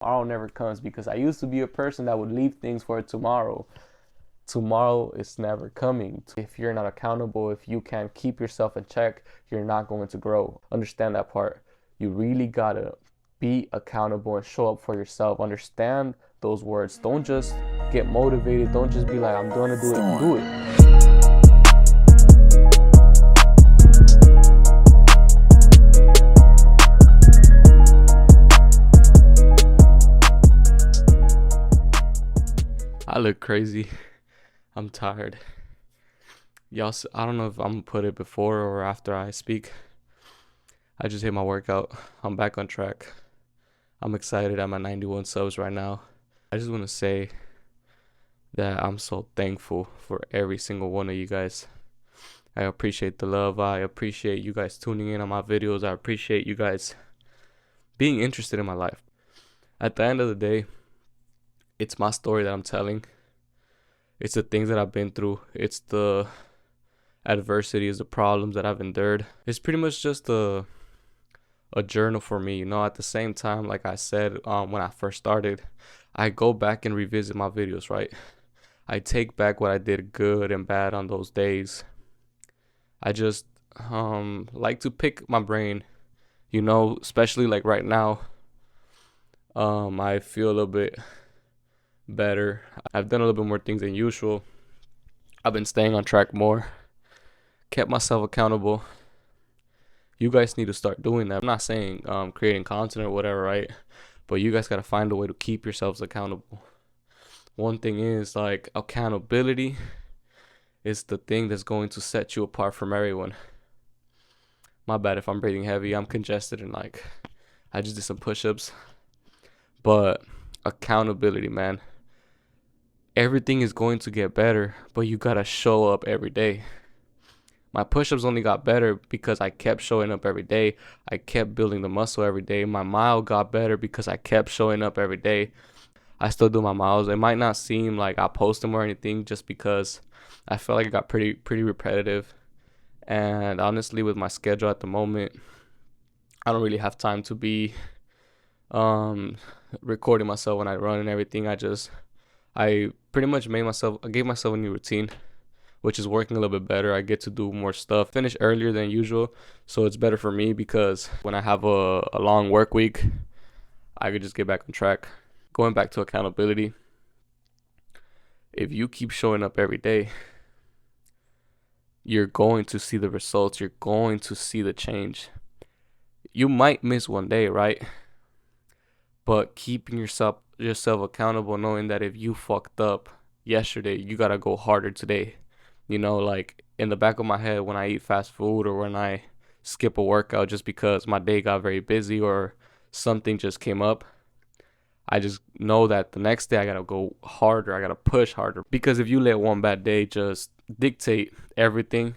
Tomorrow never comes because I used to be a person that would leave things for tomorrow. Tomorrow is never coming. If you're not accountable, if you can't keep yourself in check, you're not going to grow. Understand that part. You really gotta be accountable and show up for yourself. Understand those words. Don't just get motivated. Don't just be like, I'm gonna do it. Do it. I look crazy. I'm tired. Y'all, I don't know if I'm gonna put it before or after I speak. I just hit my workout. I'm back on track. I'm excited. I'm at 91 subs right now. I just want to say that I'm so thankful for every single one of you guys. I appreciate the love. I appreciate you guys tuning in on my videos. I appreciate you guys being interested in my life. At the end of the day, it's my story that I'm telling. It's the things that I've been through. It's the adversities, the problems that I've endured. It's pretty much just a journal for me, At the same time, like I said, when I first started, I go back and revisit my videos, right? I take back what I did good and bad on those days. I just like to pick my brain, especially like right now. I feel a little bit better. I've done a little bit more things than usual. I've been staying on track more, kept myself accountable. You guys need to start doing that. I'm not saying creating content or whatever, right? But you guys got to find a way to keep yourselves accountable. One thing is, like, accountability is the thing that's going to set you apart from everyone. My bad if I'm breathing heavy. I'm congested and I just did some push-ups. But accountability, man. Everything is going to get better, but you got to show up every day. My push-ups only got better because I kept showing up every day. I kept building the muscle every day. My mile got better because I kept showing up every day. I still do my miles. It might not seem like I post them or anything just because I felt like it got pretty repetitive. And honestly, with my schedule at the moment, I don't really have time to be recording myself when I run and everything. I pretty much I gave myself a new routine, which is working a little bit better. I get to do more stuff, finish earlier than usual, so it's better for me because when I have a long work week, I could just get back on track. Going back to accountability, if you keep showing up every day, you're going to see the results. You're going to see the change. You might miss one day, right? But keeping yourself accountable, knowing that if you fucked up yesterday, you gotta go harder today. Like in the back of my head when I eat fast food or when I skip a workout just because my day got very busy or something just came up, I just know that the next day I gotta go harder. I gotta push harder. Because if you let one bad day just dictate everything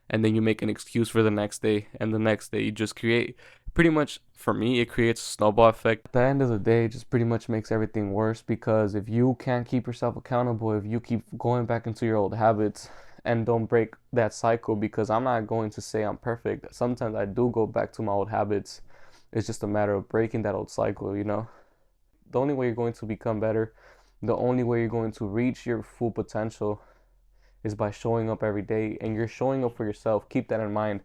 and then you make an excuse for the next day and the next day, you just create, pretty much for me, it creates a snowball effect. At the end of the day, it just pretty much makes everything worse because if you can't keep yourself accountable, if you keep going back into your old habits and don't break that cycle, because I'm not going to say I'm perfect. Sometimes I do go back to my old habits. It's just a matter of breaking that old cycle, The only way you're going to become better, the only way you're going to reach your full potential is by showing up every day, and you're showing up for yourself. Keep that in mind.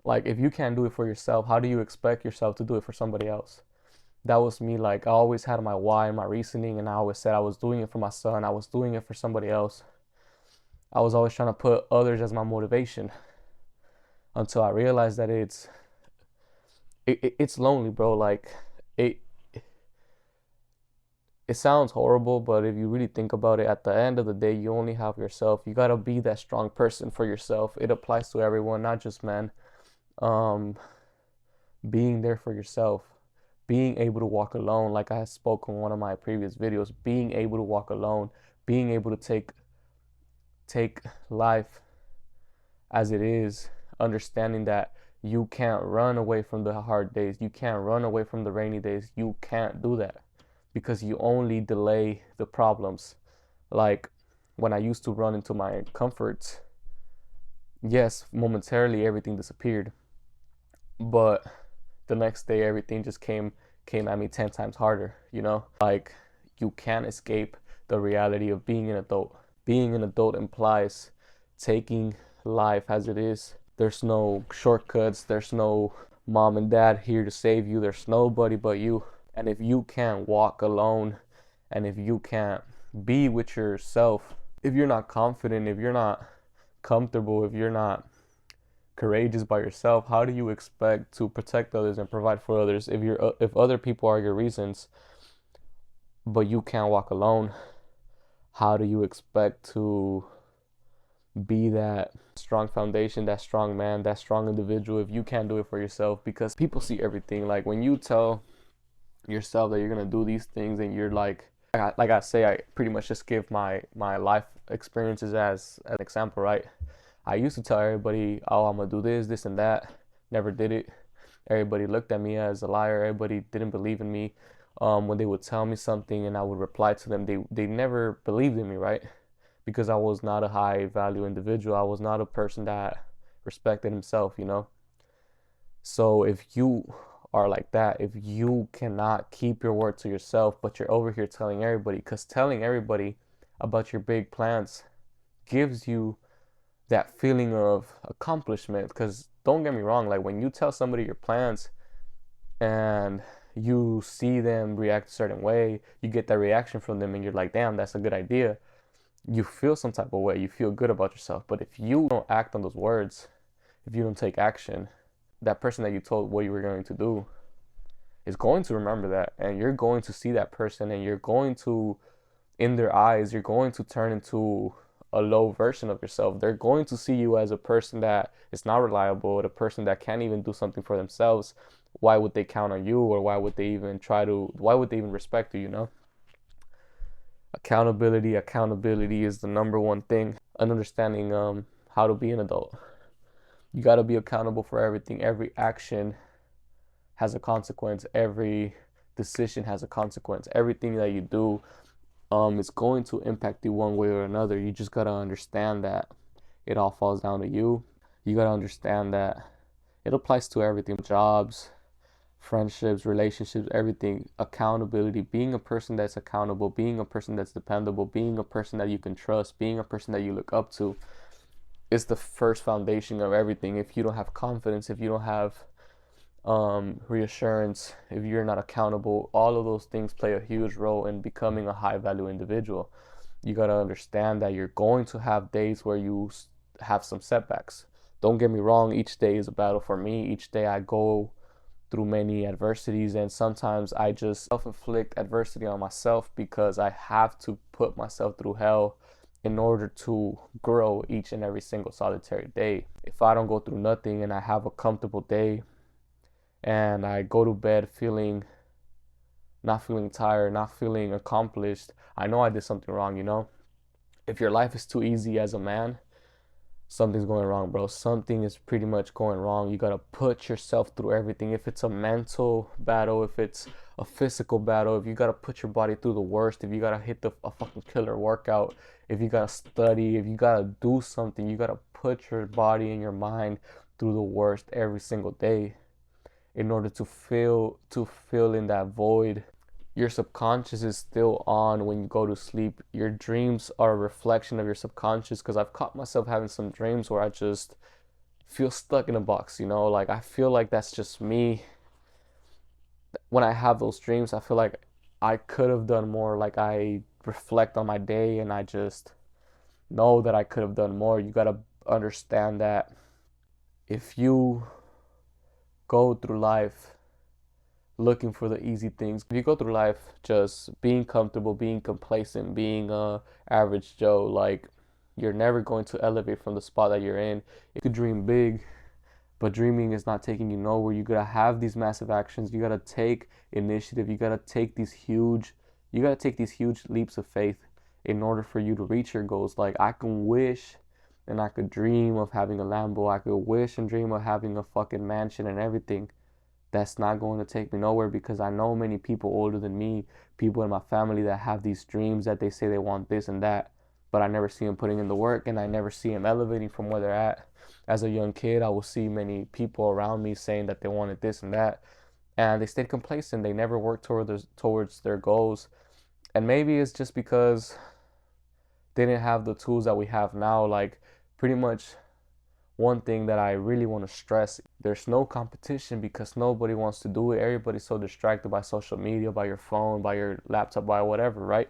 Like, if you can't do it for yourself, how do you expect yourself to do it for somebody else? That was me. Like, I always had my why and my reasoning, and I always said I was doing it for my son. I was doing it for somebody else. I was always trying to put others as my motivation until I realized that it's lonely, bro. Like, it sounds horrible, but if you really think about it, at the end of the day, you only have yourself. You gotta be that strong person for yourself. It applies to everyone, not just men. Being there for yourself, being able to walk alone, like I spoke in one of my previous videos, being able to walk alone, being able to take life as it is, understanding that you can't run away from the hard days, you can't run away from the rainy days. You can't do that because you only delay the problems. Like when I used to run into my comforts, yes, momentarily everything disappeared, but the next day everything just came came at me 10 times harder, Like, you can't escape the reality of being an adult. Being an adult implies taking life as it is. There's no shortcuts, there's no mom and dad here to save you, there's nobody but you. And if you can't walk alone, and if you can't be with yourself, if you're not confident, if you're not comfortable, if you're not courageous by yourself, how do you expect to protect others and provide for others if other people are your reasons, but you can't walk alone? How do you expect to be that strong foundation, that strong man, that strong individual if you can't do it for yourself? Because people see everything. Like, when you tell yourself that you're gonna do these things and you're like I say, I pretty much just give my life experiences as an example, right? I used to tell everybody, oh, I'm gonna do this and that. Never did it. Everybody looked at me as a liar. Everybody didn't believe in me. When they would tell me something and I would reply to them, they never believed in me, right? Because I was not a high value individual. I was not a person that respected himself, So if you are like that, if you cannot keep your word to yourself, but you're over here telling everybody, because telling everybody about your big plans gives you that feeling of accomplishment. Because don't get me wrong, like, when you tell somebody your plans and you see them react a certain way, you get that reaction from them and you're like, damn, that's a good idea. You feel some type of way, you feel good about yourself. But if you don't act on those words, if you don't take action, that person that you told what you were going to do is going to remember that, and you're going to see that person, and you're going to, in their eyes, you're going to turn into a low version of yourself. They're going to see you as a person that is not reliable, a person that can't even do something for themselves. Why would they count on you? Or why would they even respect you? Accountability is the number one thing. And understanding how to be an adult. You got to be accountable for everything. Every action has a consequence. Every decision has a consequence. Everything that you do is going to impact you one way or another. You just got to understand that it all falls down to you. You got to understand that it applies to everything. Jobs, friendships, relationships, everything. Accountability, being a person that's accountable, being a person that's dependable, being a person that you can trust, being a person that you look up to is the first foundation of everything. If you don't have confidence, if you don't have reassurance, if you're not accountable, all of those things play a huge role in becoming a high value individual. You got to understand that you're going to have days where you have some setbacks. Don't get me wrong, each day is a battle for me. Each day I go through many adversities, and sometimes I just self-inflict adversity on myself because I have to put myself through hell in order to grow each and every single solitary day. If I don't go through nothing and I have a comfortable day and I go to bed not feeling tired, not feeling accomplished, I know I did something wrong. If your life is too easy as a man, something's going wrong, bro. Something is pretty much going wrong. You gotta put yourself through everything. If it's a mental battle, if it's a physical battle, if you gotta put your body through the worst, if you gotta hit a fucking killer workout, if you gotta study, if you gotta do something, you gotta put your body and your mind through the worst every single day in order to fill in that void. Your subconscious is still on when you go to sleep. Your dreams are a reflection of your subconscious, because I've caught myself having some dreams where I just feel stuck in a box, like I feel like that's just me. When I have those dreams, I feel like I could have done more. Like, I reflect on my day and I just know that I could have done more. You got to understand that if you go through life looking for the easy things, if you go through life just being comfortable, being complacent, being a average Joe, like, you're never going to elevate from the spot that you're in. You could dream big, but dreaming is not taking you nowhere. You gotta have these massive actions. You gotta take initiative. You gotta take these huge leaps of faith in order for you to reach your goals. Like, I can wish and I could dream of having a Lambo. I could wish and dream of having a fucking mansion and everything. That's not going to take me nowhere, because I know many people older than me, people in my family that have these dreams that they say they want this and that, but I never see them putting in the work, and I never see them elevating from where they're at. As a young kid, I will see many people around me saying that they wanted this and that, and they stayed complacent. They never worked towards their goals. And maybe it's just because they didn't have the tools that we have now. Like, pretty much one thing that I really want to stress, there's no competition because nobody wants to do it. Everybody's so distracted by social media, by your phone, by your laptop, by whatever, right?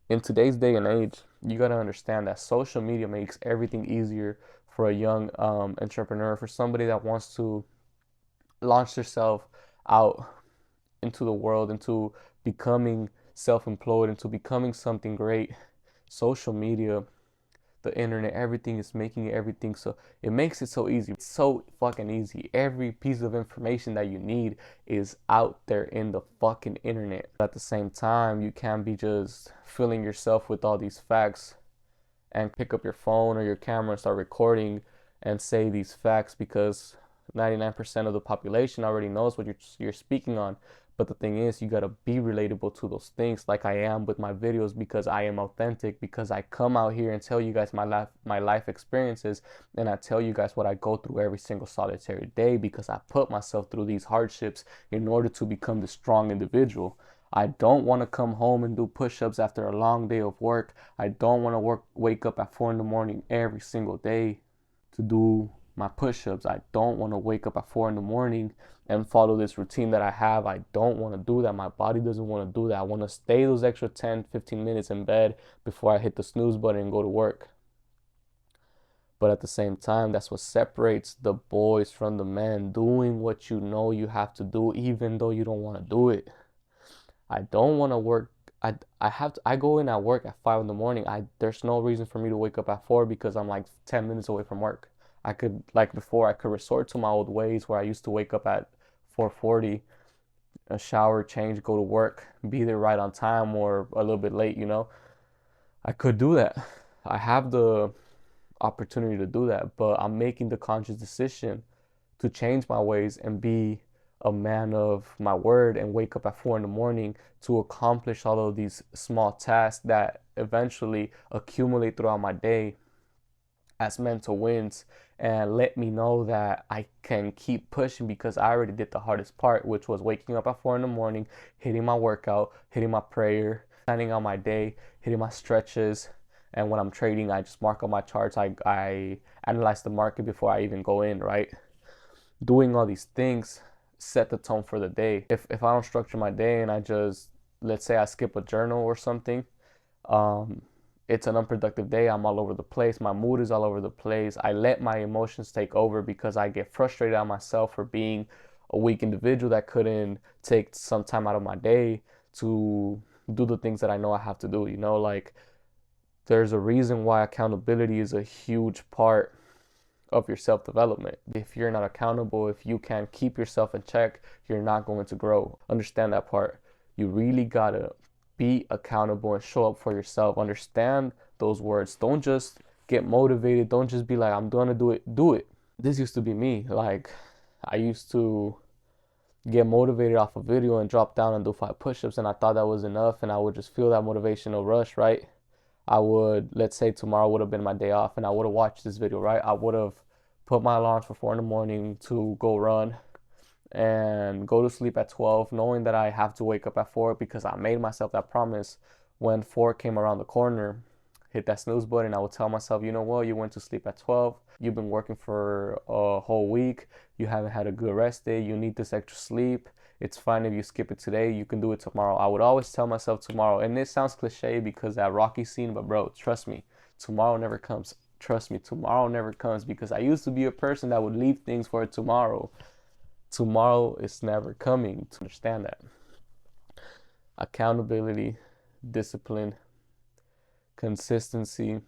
In today's day and age, you got to understand that social media makes everything easier for a young entrepreneur, for somebody that wants to launch themselves out into the world, into becoming self-employed, into becoming something great. Social media, the internet, everything is making everything, so it makes it so easy. It's so fucking easy. Every piece of information that you need is out there in the fucking internet. At the same time, you can't be just filling yourself with all these facts and pick up your phone or your camera and start recording and say these facts, because 99% of the population already knows what you're speaking on. But the thing is, you gotta be relatable to those things, like I am with my videos, because I am authentic, because I come out here and tell you guys my life experiences, and I tell you guys what I go through every single solitary day, because I put myself through these hardships in order to become the strong individual. I don't want to come home and do push-ups after a long day of work. I don't want to wake up at 4 in the morning every single day to do my push-ups. I don't want to wake up at 4 in the morning and follow this routine that I have. I don't want to do that. My body doesn't want to do that. I want to stay those extra 10, 15 minutes in bed before I hit the snooze button and go to work. But at the same time, that's what separates the boys from the men, doing what you know you have to do, even though you don't want to do it. I don't want to work. I go in at work at 5 in the morning. There's no reason for me to wake up at 4 because I'm like 10 minutes away from work. I could, like before, I could resort to my old ways where I used to wake up at 4:40, a shower, change, go to work, be there right on time or a little bit late, you know. I could do that. I have the opportunity to do that, but I'm making the conscious decision to change my ways and be a man of my word and wake up at 4 in the morning to accomplish all of these small tasks that eventually accumulate throughout my day as mental wins, and let me know that I can keep pushing, because I already did the hardest part, which was waking up at 4 in the morning, hitting my workout, hitting my prayer, planning out my day, hitting my stretches. And when I'm trading, I just mark on my charts. I analyze the market before I even go in, right? Doing all these things set the tone for the day. If I don't structure my day and I just, let's say I skip a journal or something, um, it's an unproductive day. I'm all over the place. My mood is all over the place. I let my emotions take over because I get frustrated at myself for being a weak individual that couldn't take some time out of my day to do the things that I know I have to do. You know, like, there's a reason why accountability is a huge part of your self development. If you're not accountable, if you can't keep yourself in check, you're not going to grow. Understand that part. You really gotta be accountable and show up for yourself. Understand those words. Don't just get motivated. Don't just be like, I'm gonna do it. Do it. This used to be me. Like, I used to get motivated off a video and drop down and do 5 push-ups, and I thought that was enough, and I would just feel that motivational rush, right? I would, let's say tomorrow would have been my day off and I would have watched this video, right? I would have put my alarm for 4 in the morning to go run and go to sleep at 12, knowing that I have to wake up at 4 because I made myself that promise. When 4 came around the corner, hit that snooze button, I would tell myself, you know what, you went to sleep at 12, you've been working for a whole week, you haven't had a good rest day, you need this extra sleep. It's fine if you skip it today, you can do it tomorrow. I would always tell myself tomorrow, and this sounds cliche because that Rocky scene, but bro, trust me, tomorrow never comes. Trust me, tomorrow never comes, because I used to be a person that would leave things for tomorrow. Tomorrow is never coming. To understand that. Accountability, discipline, consistency,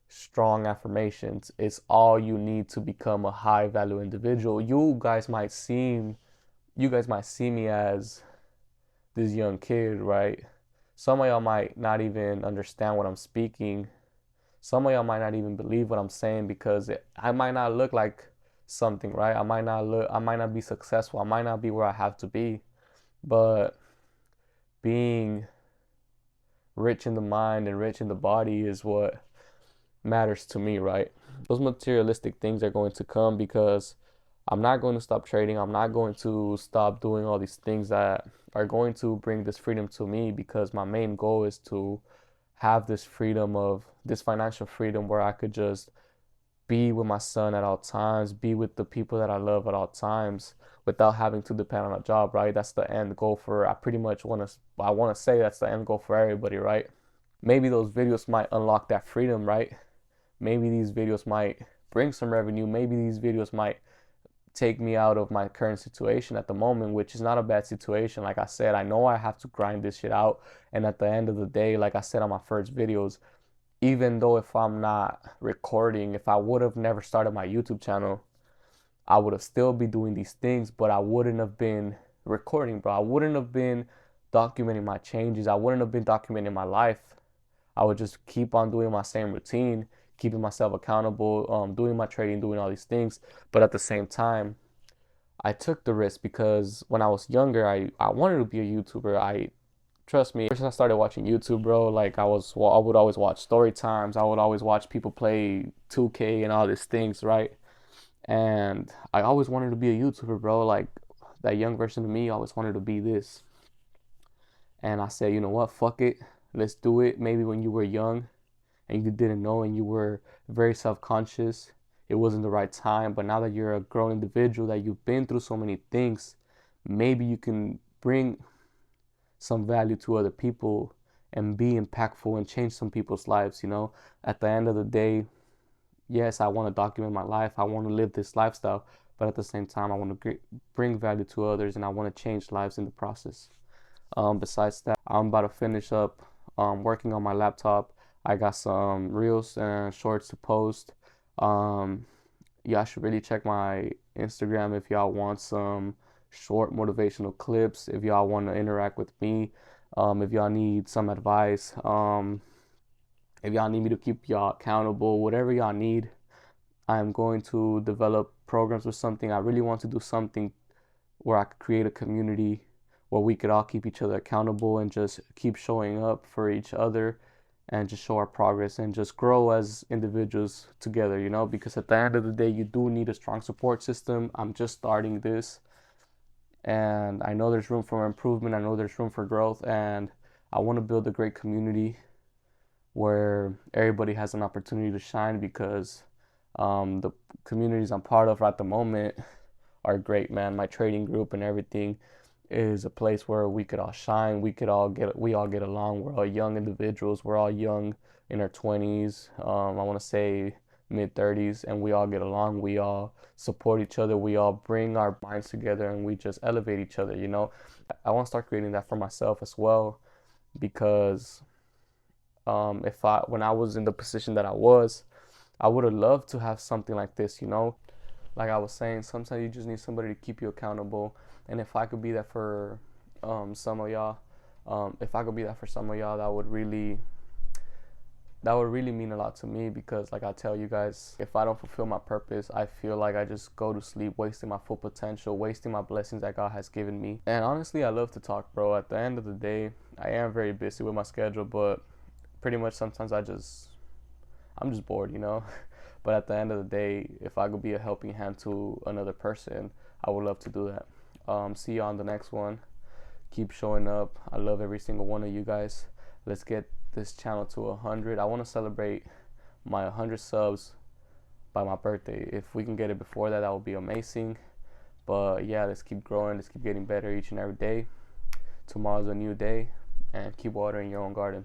strong affirmations is all you need to become a high value individual. You guys might see me as this young kid, right? Some of y'all might not even understand what I'm speaking. Some of y'all might not even believe what I'm saying, because I might not look like something, right? I might not be successful. I might not be where I have to be, but being rich in the mind and rich in the body is what matters to me, right? Those materialistic things are going to come because I'm not going to stop trading. I'm not going to stop doing all these things that are going to bring this freedom to me, because my main goal is to have this freedom of this financial freedom where I could just be with my son at all times, be with the people that I love at all times without having to depend on a job, right? That's the end goal for, I want to say that's the end goal for everybody, right? Maybe those videos might unlock that freedom, right? Maybe these videos might bring some revenue. Maybe these videos might take me out of my current situation at the moment, which is not a bad situation. Like I said, I know I have to grind this shit out. And at the end of the day, like I said on my first videos, even though if I'm not recording, if I would have never started my YouTube channel, I would have still be doing these things, but I wouldn't have been recording, bro. I wouldn't have been documenting my changes. I wouldn't have been documenting my life. I would just keep on doing my same routine, keeping myself accountable, doing my trading, doing all these things. But at the same time, I took the risk because when I was younger, I wanted to be a YouTuber. Trust me, ever since I started watching YouTube, bro, like I would always watch story times. I would always watch people play 2K and all these things, right? And I always wanted to be a YouTuber, bro. Like that young version of me always wanted to be this. And I said, you know what, fuck it. Let's do it. Maybe when you were young and you didn't know and you were very self-conscious, it wasn't the right time. But now that you're a grown individual, that you've been through so many things, maybe you can bring some value to other people and be impactful and change some people's lives, you know? At the end of the day, yes, I want to document my life. I want to live this lifestyle, but at the same time, I want to bring value to others and I want to change lives in the process. Besides that, I'm about to finish up working on my laptop. I got some reels and shorts to post. Y'all should really check my Instagram if y'all want some short motivational clips, if y'all want to interact with me, if y'all need some advice, if y'all need me to keep y'all accountable, whatever y'all need. I'm going to develop programs or something. I really want to do something where I could create a community where we could all keep each other accountable and just keep showing up for each other and just show our progress and just grow as individuals together, you know, because at the end of the day, you do need a strong support system. I'm just starting this and I know there's room for improvement. I know there's room for growth, and I want to build a great community where everybody has an opportunity to shine, because the communities I'm part of at the moment are great, man. My trading group and everything is a place where we could all shine. We all get along. We're all young individuals. We're all young in our 20s. I want to say mid 30s, and we all get along. We all support each other. We all bring our minds together and we just elevate each other, you know. I want to start creating that for myself as well, because when I was in the position that I was, I would have loved to have something like this, you know. Like I was saying, sometimes you just need somebody to keep you accountable. And if I could be that for some of y'all, if I could be that for some of y'all, that would really mean a lot to me, because like I tell you guys, if I don't fulfill my purpose, I feel like I just go to sleep wasting my full potential, wasting my blessings that God has given me. And honestly, I love to talk, bro. At the end of the day, I am very busy with my schedule, but pretty much sometimes I'm just bored, you know. But at the end of the day, if I could be a helping hand to another person, I would love to do that. See you on the next one. Keep showing up. I love every single one of you guys. Let's get this channel to 100. I want to celebrate my 100 subs by my birthday. If we can get it before that, that would be amazing. But yeah, let's keep growing. Let's keep getting better each and every day. Tomorrow's a new day, and keep watering your own garden.